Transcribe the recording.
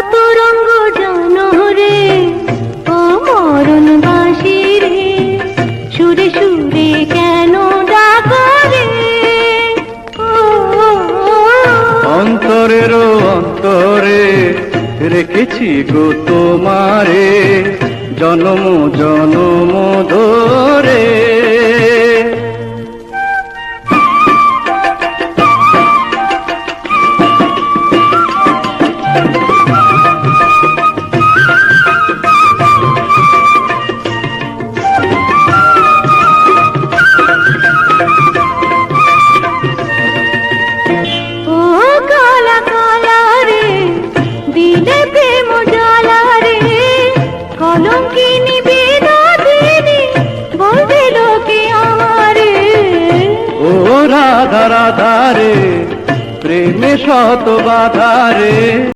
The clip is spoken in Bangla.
কত রঙ্গ জানো রে ও মরণ বাঁশি রে, সুরে সুরে কেন ডাকো রে? অন্তরের অন্তরে রেখেছি গো তোমারে, জনম জনম ধরে। ও কালা কালা রে দিলে প্রেম জ্বালা রে, কলঙ্কিনী বিনোদিনী বলবে লোকে আমারে। ও রাধা রাধা রে, প্রেমে শত বাধা রে।